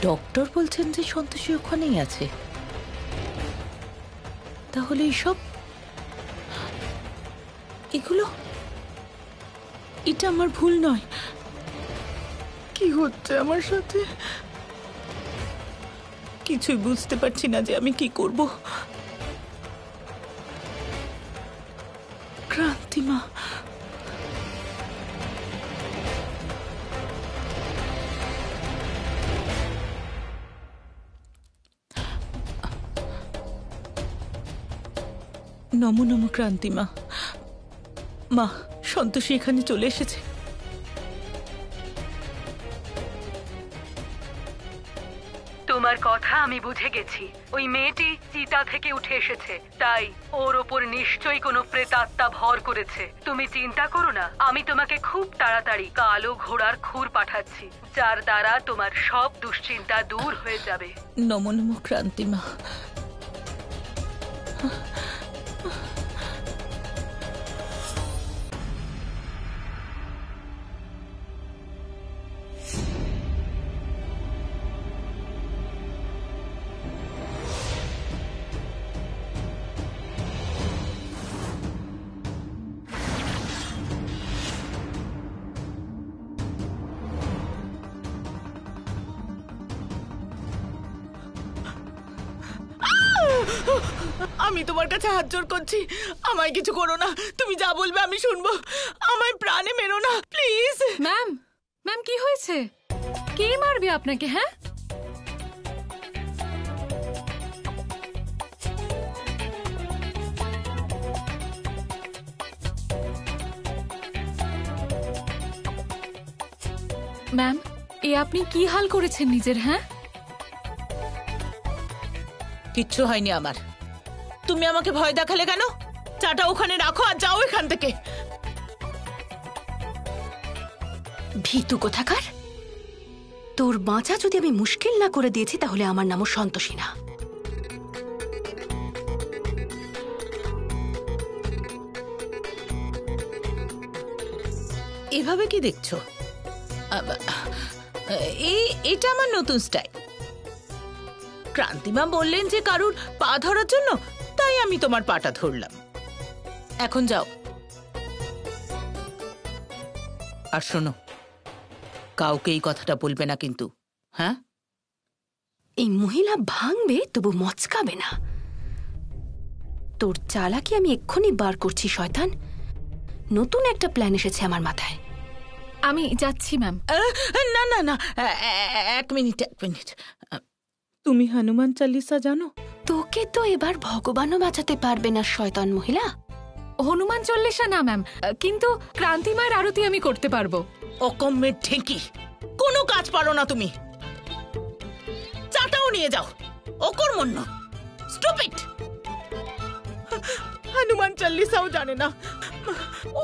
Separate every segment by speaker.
Speaker 1: Doctor বলছেন যে সন্তোষী ওখানেই আছে, তাহলে এগুলো এটা আমার ভুল নয়। কি হচ্ছে আমার সাথে? কিছুই বুঝতে পারছি না যে আমি কি করব। ক্রান্তিমা, নমো নমো ক্রান্তিমা। মা, সন্তোষী এখানে চলে এসেছে।
Speaker 2: তোমার কথা আমি বুঝে গেছি। ওই মেয়েটি চিতা থেকে উঠে এসেছে, তাই ওর ওপর নিশ্চয়ই কোনো প্রেতাত্মা ভর করেছে। তুমি চিন্তা করো না, আমি তোমাকে খুব তাড়াতাড়ি কালো ঘোড়ার খুর পাঠাচ্ছি, যার দ্বারা তোমার সব দুশ্চিন্তা দূর হয়ে যাবে।
Speaker 1: নমো নমো ক্রান্তিমা। আমি তোমার কাছে হাত জোড় করছি, আমায় কিছু করো না। তুমি যা বলবে আমি শুনবো, আমায় প্রাণে মেরো না প্লিজ।
Speaker 3: ম্যাম, ম্যাম কি হয়েছে? কে মারবে আপনাকে? হ্যাঁ, ম্যাম এ আপনি কি হাল করেছেন নিজের? হ্যাঁ,
Speaker 1: কিচ্ছু হয়নি আমার। তুমি আমাকে ভয় দেখালে কেন? চাটা ওখানে রাখো আর যাও এখান থেকে।
Speaker 4: ভীতু কোথাকার! তোর বাঁচা যদি আমি মুশকিল না করে দিয়েছি তাহলে আমার নামও সন্তোষী না।
Speaker 1: এভাবে কি দেখছো? এটা আমার নতুন স্টাইল। ক্রান্তিমা বললেন যে কারুর পা ধরার জন্য, তাই আমি তোমার পাটা ধরলাম। এখন যাও। আর শোনো, কাউকে এই কথাটা বলবে না কিন্তু, হ্যাঁ?
Speaker 4: এই মহিলা ভাঙবে তবু মচকাবে না। তোর চালাকি আমি এক্ষুনি বার করছি শয়তান। নতুন একটা প্ল্যান এসেছে আমার মাথায়।
Speaker 3: আমি যাচ্ছি ম্যাম।
Speaker 1: না না না, এক মিনিট। তুমি হনুমান চালিসা জানো?
Speaker 4: তোকে তো এবার ভগবানও বাঁচাতে পারবে না শয়তান মহিলা।
Speaker 3: হনুমান চল্লিশা না ম্যাম, কিন্তু ক্রান্তিমায়ের আরতি আমি করতে পারবো।
Speaker 1: অকম্মের ঢেঁকি, কোনো কাজ পারো না তুমি। চাটাও নিয়ে যাও, অকর্মণ্য, স্টুপিড। হনুমান চাল্লিসাও জানে না,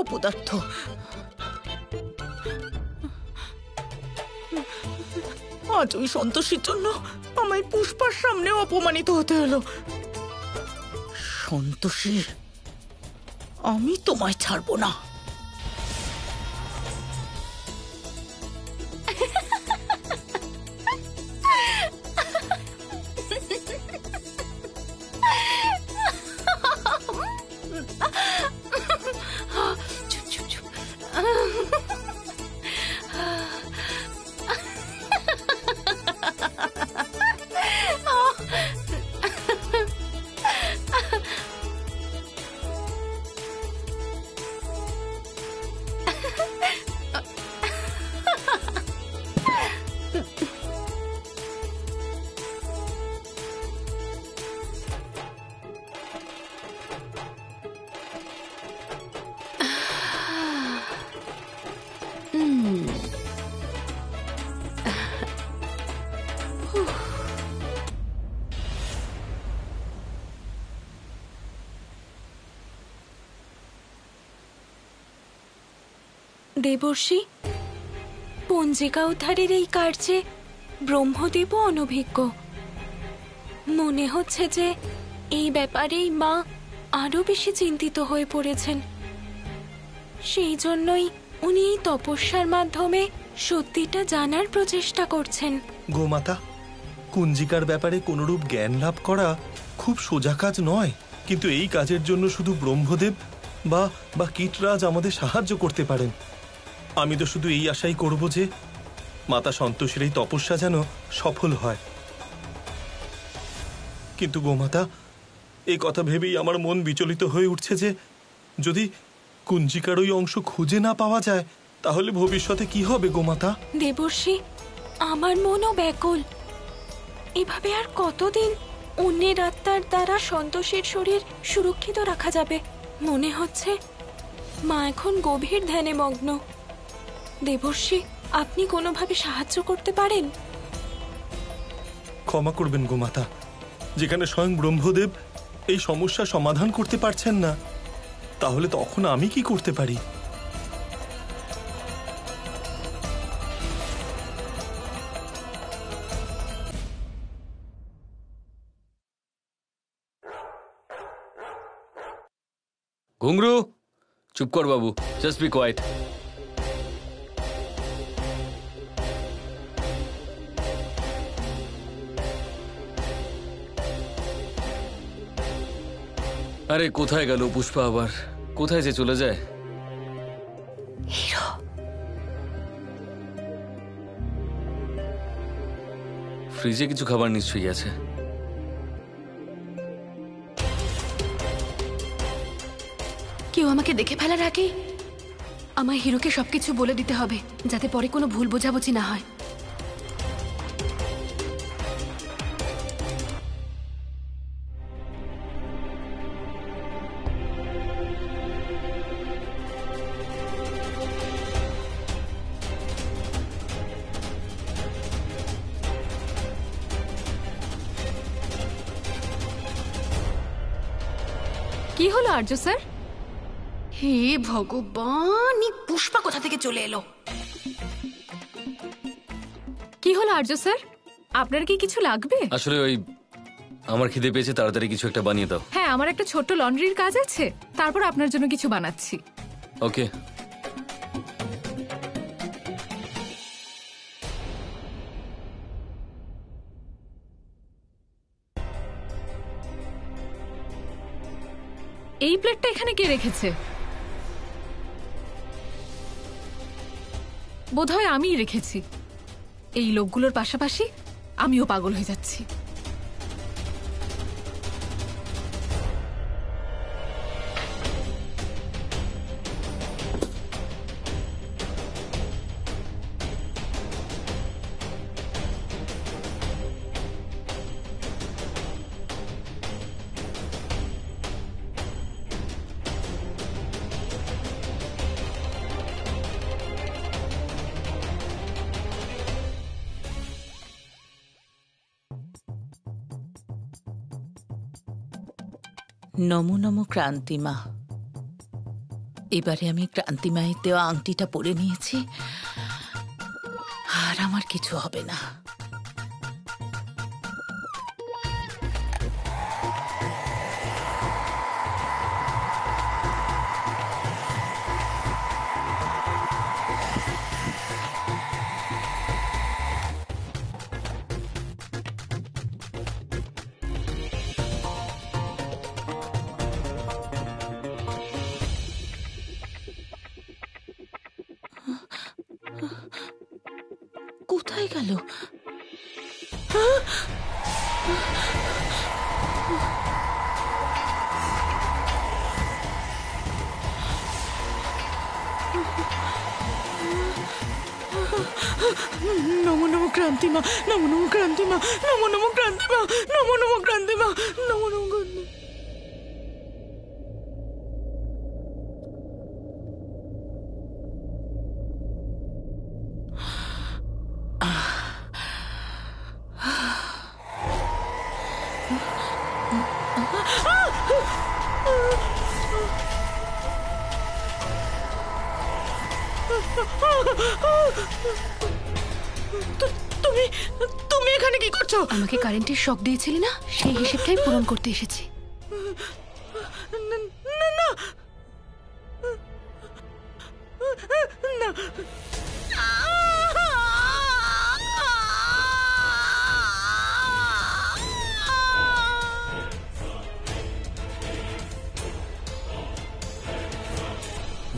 Speaker 1: অপদার্থ। আজ ওই সন্তোষীর জন্য আমায় পুষ্পার সামনেও অপমানিত হতে হলো। সন্তোষী, আমি তোমায় ছাড়বো না।
Speaker 4: চুপ চুপ চুপ।
Speaker 5: দেবর্ষি, পঞ্জিকা উদ্ধারের এই কার্যে ব্রহ্মদেবও অনভিজ্ঞ। মনে হচ্ছে যে এই ব্যাপারেই মা আরো বেশি চিন্তিত হয়ে পড়েছেন। সেই জন্যই উনি এই তপস্যার মাধ্যমে সত্যিটা জানার প্রচেষ্টা করছেন।
Speaker 6: গোমাতা, কুঞ্জিকার ব্যাপারে কোনরূপ জ্ঞান লাভ করা খুব সোজা কাজ নয়, কিন্তু এই কাজের জন্য শুধু ব্রহ্মদেব বা কীটরাজ আমাদের সাহায্য করতে পারেন। আমি তো শুধু এই আশাই করব যে মাতা সন্তোষীর এই তপস্যা যেন সফল হয়। কিন্তু গোমাতা, এই কথা ভেবেই আমার মন বিচলিত হয়ে উঠছে যে যদি কুঞ্জিকার ওই অংশ খুঁজে না পাওয়া যায় তাহলে ভবিষ্যতে কি হবে গোমাতা?
Speaker 5: দেবর্ষি, আমার মনও ব্যাকুল। এভাবে আর কতদিন অন্যের আত্মার দ্বারা সন্তোষের শরীর সুরক্ষিত রাখা যাবে? মনে হচ্ছে মা এখন গভীর ধ্যানে মগ্ন। দেবর্ষি, আপনি কোনোভাবে সাহায্য করতে পারেন?
Speaker 6: ক্ষমা করবেন গোমাতা, যেখানে স্বয়ং ব্রহ্মদেব এই সমস্যা সমাধান করতে পারছেন না, তাহলে তখন আমি কি করতে পারি?
Speaker 7: ঘুংরু, চুপ কর বাবু, জাস্ট বি কোয়াইট। আরে কোথায় গেল পুষ্পা? আবার কোথায় যে চলে যায়?
Speaker 4: হিরো,
Speaker 7: ফ্রিজে কিছু খাবার নিশ্চয়ই আছে।
Speaker 4: কেউ আমাকে দেখে ফেলার আগে আমার হিরোকে সবকিছু বলে দিতে হবে, যাতে পরে কোনো ভুল বোঝাবুঝি না হয়।
Speaker 3: কি হলো আর্য স্যার?
Speaker 4: হে ভগবান, এই পুষ্পা কোথা থেকে চলে এলো?
Speaker 3: কি হলো আর্য স্যার? আপনার কি কিছু লাগবে?
Speaker 7: আসলে ওই আমার খিদে পেয়েছে, তাড়াতাড়ি কিছু একটা বানিয়ে দাও।
Speaker 3: হ্যাঁ, আমার একটা ছোট্ট লন্ড্রির কাজ আছে, তারপর আপনার জন্য কিছু বানাচ্ছি।
Speaker 7: ওকে।
Speaker 3: এই প্লেটটা এখানে কে রেখেছে? বোধহয় আমিই রেখেছি। এই লোকগুলোর পাশাপাশি আমিও পাগল হয়ে যাচ্ছি।
Speaker 1: নমো নমো ক্রান্তিমা। এবারে আমি ক্রান্তিমায়ের দেওয়া আংটিটা পরে নিয়েছি, আর আমার কিছু হবে না। কোথায় গেল?
Speaker 2: নমো নমো ক্রান্তিমা, নমো নমো ক্রান্তিমা, নমো নমো ক্রান্তিমা, নমো নমো ক্রান্তিমা, নমো নমো ক্রান্তিমা।
Speaker 1: তুমি তুমি এখানে কি করছো?
Speaker 4: আমাকে কারেন্টের শক দিয়েছিলি না, সেই হিসেবটাই পূরণ করতে এসেছি।
Speaker 1: না না না না।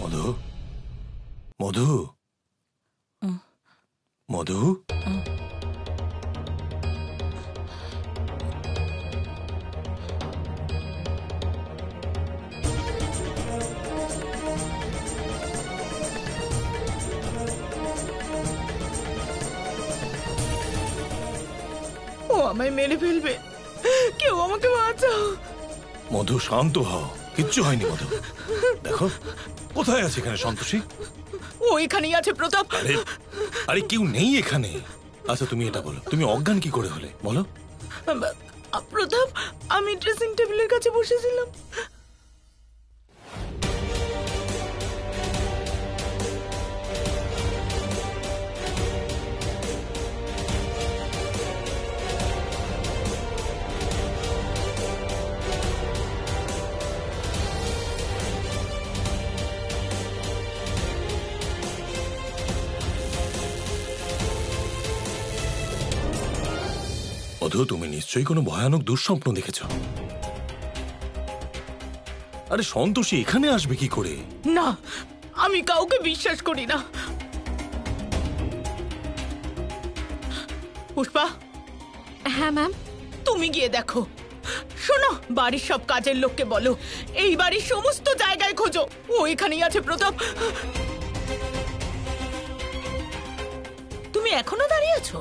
Speaker 6: মধু, মধু, মধু,
Speaker 1: ও আমায় মেরে ফেলবে, কেউ আমাকে বাঁচাও।
Speaker 6: মধু, শান্ত হও, কিচ্ছু হয়নি মধু। দেখো কোথায় আছে এখানে সন্তোষী?
Speaker 1: ও এখানেই আছে প্রতাপ।
Speaker 6: আরে আরে কেউ নেই এখানে। আচ্ছা তুমি এটা বলো, তুমি অজ্ঞান কি করে হলে বলো?
Speaker 1: প্রতাপ, আমি ড্রেসিং টেবিলের কাছে বসেছিলাম।
Speaker 6: মধু, তুমি নিশ্চয়ই কোনো ভয়ানক দুঃস্বপ্ন দেখেছ। আরে সন্তোষী এখানে আসবে কি করে?
Speaker 1: না, আমি কাউকে বিশ্বাস করি না। পুষ্পা,
Speaker 3: হ্যাঁ ম্যাম।
Speaker 1: তুমি গিয়ে দেখো। শোনো, বাড়ির সব কাজের লোককে বলো এই বাড়ির সমস্ত জায়গায় খোঁজো, ও এখানেই আছে প্রতাপ। তুমি এখনো দাঁড়িয়ে আছো?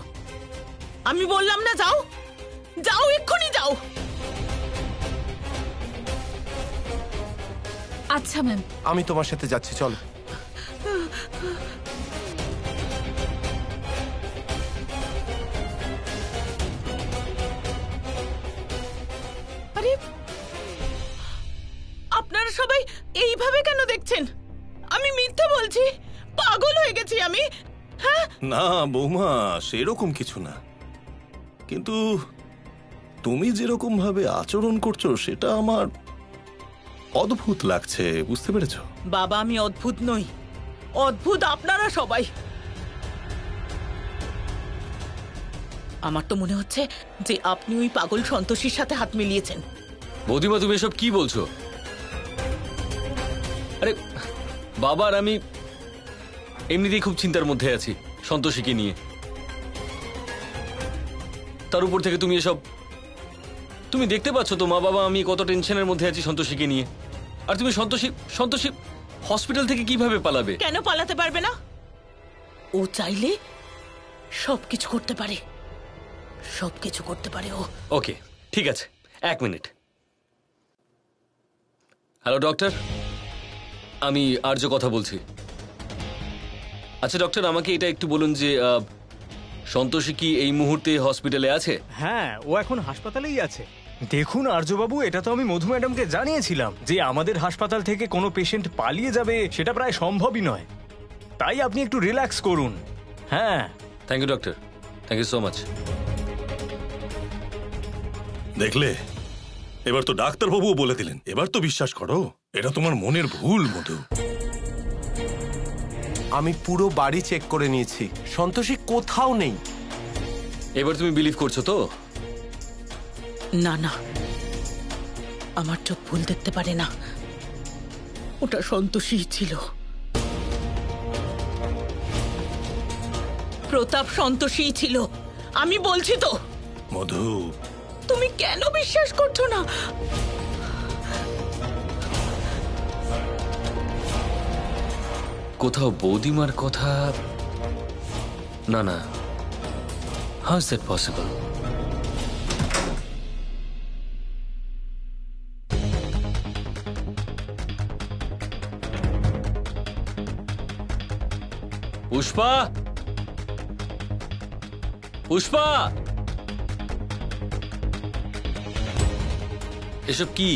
Speaker 1: আমি বললাম না যাও, যাও, এক্ষুনি যাও।
Speaker 3: আচ্ছা ম্যাম।
Speaker 8: আমি তোমার সাথে যাচ্ছি, চলো।
Speaker 1: আরে আপনারা সবাই এইভাবে কেন দেখছেন? আমি মিথ্যে বলছি? পাগল হয়ে গেছি আমি? হ্যাঁ
Speaker 6: না বৌমা, সেরকম কিছু না, কিন্তু তুমি যেরকম ভাবে আচরণ করছো সেটা আমার অদ্ভুত লাগছে, বুঝতে পেরেছো?
Speaker 1: বাবা, আমি অদ্ভুত নই, অদ্ভুত আপনারা সবাই। আমার তো মনে হচ্ছে যে আপনি ওই পাগল সন্তোষীর সাথে হাত মিলিয়েছেন।
Speaker 7: বৌদিমা, তুমি এসব কি বলছো? আরে বাবার, আমি এমনিতেই খুব চিন্তার মধ্যে আছি সন্তোষীকে নিয়ে। তার উপর থেকে তুমি এসব, তুমি দেখতে পাচ্ছ তো মা বাবা আমি কত টেনশনের মধ্যে আছি সন্তোষীকে নিয়ে। আর তুমি সন্তোষী হসপিটাল থেকে কিভাবে পালাবে?
Speaker 1: কেন পালাতে পারবে না? ও চাইলে সবকিছু করতে পারে, সবকিছু করতে পারে ও।
Speaker 7: ওকে, ঠিক আছে, 1 মিনিট। হ্যালো ডক্টর, আমি আর্য কথা বলছি। আচ্ছা ডক্টর, আমাকে এটা একটু বলুন যে সন্তোষী কি এই মুহূর্তে হসপিটালে আছে?
Speaker 9: হ্যাঁ, ও এখন হাসপাতালেই আছে। দেখুন আর্যবাবু, এটা তো আমি মধু ম্যাডামকে জানিয়েছিলাম যে আমাদের হাসপাতাল থেকে কোনো পেশেন্ট পালিয়ে যাবে সেটা প্রায় সম্ভবই নয়। তাই আপনি একটু রিল্যাক্স করুন। হ্যাঁ,
Speaker 7: thank you doctor, thank you so much.
Speaker 6: দেখলে, এবার তো ডাক্তারবাবুও বলে দিলেন, এবার তো বিশ্বাস করো, এটা তোমার মনের ভুল মধু।
Speaker 8: আমি পুরো বাড়ি চেক করে নিয়েছি, সন্তোষী কোথাও নেই।
Speaker 7: এবার তুমি বিলিভ করছো তো?
Speaker 1: না না, আমার চোখ ভুল দেখতে পারে না, ওটা সন্তোষী ছিল। প্রতাপ সন্তোষী ছিল, আমি বলছি তো।
Speaker 6: মধু,
Speaker 1: তুমি কেন বিশ্বাস করছো না?
Speaker 7: কোথাও বৌদিমার কথা, না না, how is that possible? Pushpa, Pushpa, এসব কি?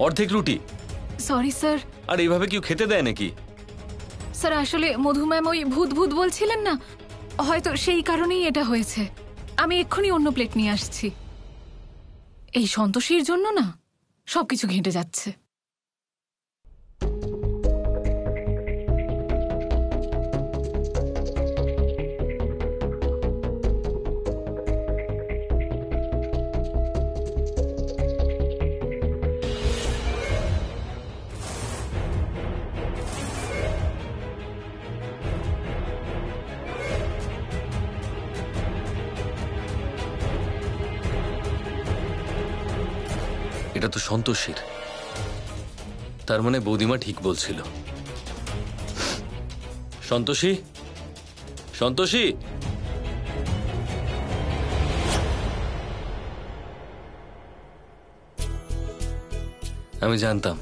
Speaker 7: অর্ধেক রুটি?
Speaker 3: Sorry sir.
Speaker 7: আর এইভাবে কেউ খেতে দেয় নাকি?
Speaker 3: স্যার আসলে মধু ম্যাম ওই ভূত ভূত বলছিলেন না, হয়তো সেই কারণেই এটা হয়েছে। আমি এক্ষুনি অন্য প্লেট নিয়ে আসছি। এই সন্তোষীর জন্য না সবকিছু ঘেঁটে যাচ্ছে।
Speaker 7: এটা তো সন্তোষীর, তার মানে বৌদিমা ঠিক বলছিল। সন্তোষী, সন্তোষী, আমি জানতাম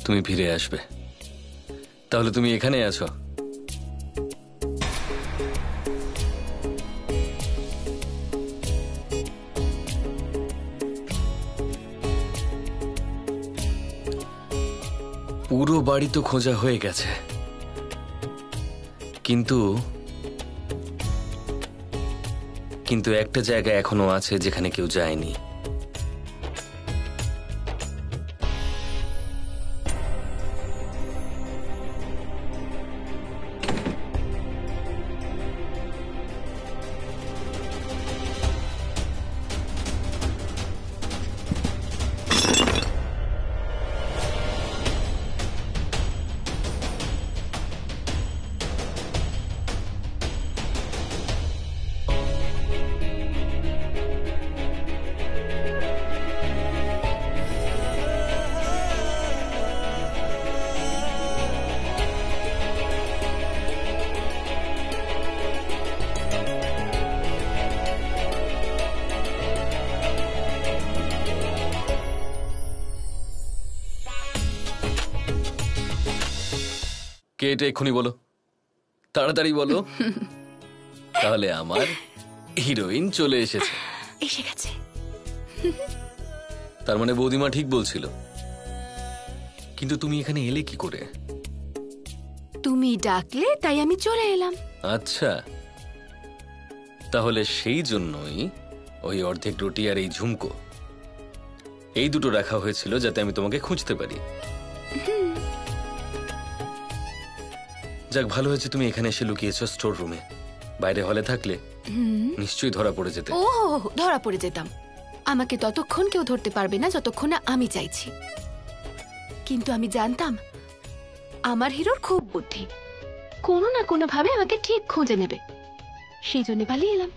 Speaker 7: তুমি ফিরে আসবে, তাহলে তুমি এখানে আছো। পুরো বাড়ি তো খোঁজা হয়ে গেছে, কিন্তু একটা জায়গা এখনো আছে যেখানে কেউ যায়নি। কে এটা এক্ষুনি বলো, তাড়াতাড়ি বলো। তাহলে আমার হিরোইন চলে এসেছে।
Speaker 4: এসে গেছে।
Speaker 7: তার মানে বৌদিমা ঠিক বলছিল, কিন্তু তুমি এখানে এলে কি করে?
Speaker 4: তুমি ডাকলে তাই আমি চলে এলাম।
Speaker 7: আচ্ছা, তাহলে সেই জন্যই ওই অর্ধেক রুটি আর এই ঝুমকো, এই দুটো রাখা হয়েছিল যাতে আমি তোমাকে খুঁজতে পারি। যাক, ভালো হয়েছে তুমি এখানে এসে লুকিয়েছো স্টোর রুমে। বাইরে হলে থাকলে নিশ্চয়ই ধরা পড়ে যেতে।
Speaker 4: ও, ধরা পড়ে যেতাম। আমাকে ততক্ষণ কেউ ধরতে পারবে না যতক্ষণ না আমি চাইছি। কিন্তু আমি জানতাম আমার হিরোর খুব বুদ্ধি, কোনো না কোনো ভাবে আমাকে ঠিক খুঁজে নেবে, সেই জন্য পালিয়ে এলাম।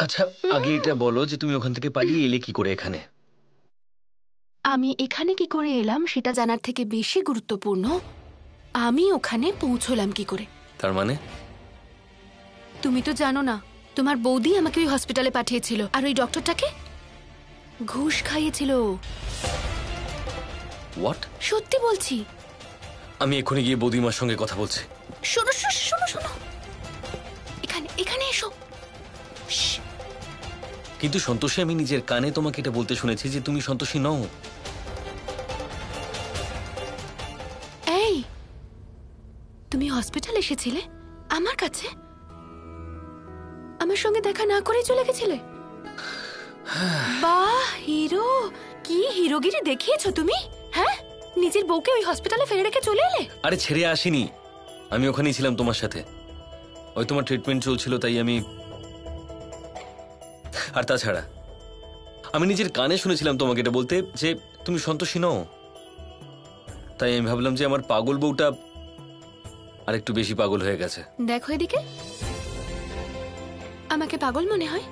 Speaker 7: আচ্ছা, আগে এটা বলো যে তুমি ওখান থেকে পালিয়ে এলে কি করে এখানে?
Speaker 4: আমি এখানে কি করে এলাম সেটা জানার থেকে বেশি গুরুত্বপূর্ণ আমি ওখানে পৌঁছলাম কি করে।
Speaker 7: তার মানে?
Speaker 4: তুমি তো জানো না, তোমার বৌদি আমাকে ওই হসপিটালে পাঠিয়েছিল, আর ওই ডক্টরটাকে ঘুষ খাইয়েছিল।
Speaker 7: হোয়াট?
Speaker 4: সত্যি বলছি।
Speaker 7: আমি এক্ষুনি গিয়ে বৌদিমার সঙ্গে কথা বলছি।
Speaker 4: শোনো শোনো শোনো, এখানে এখানে এসো।
Speaker 7: কিন্তু সন্তোষী, আমি নিজের কানে তোমাকে এটা বলতে শুনেছি যে তুমি সন্তোষী নও।
Speaker 4: এই, তুমি হসপিটাল এসেছিলে আমার কাছে, আমার সঙ্গে দেখা না করেই চলে গেছিলে? বাহ হিরো, কি হিরোগিরি দেখিয়েছো তুমি। হ্যাঁ, নিজের বউকে ওই হসপিটালে ফেলে রেখে চলে এলে।
Speaker 7: আরে ছেড়ে আসিনি, আমি ওখানেই ছিলাম তোমার সাথে। ওই তোমার ট্রিটমেন্ট চলছিল তাই আমি, আর তাছাড়া আমি নিজের কানে শুনেছিলাম তোমাকে এটা বলতে যে তুমি সন্তোষী নও। তাই আমি ভাবলাম যে আমার পাগল বউটা আর একটু বেশি পাগল হয়ে গেছে।
Speaker 4: দেখো এদিকে, আমাকে পাগল মনে হয়?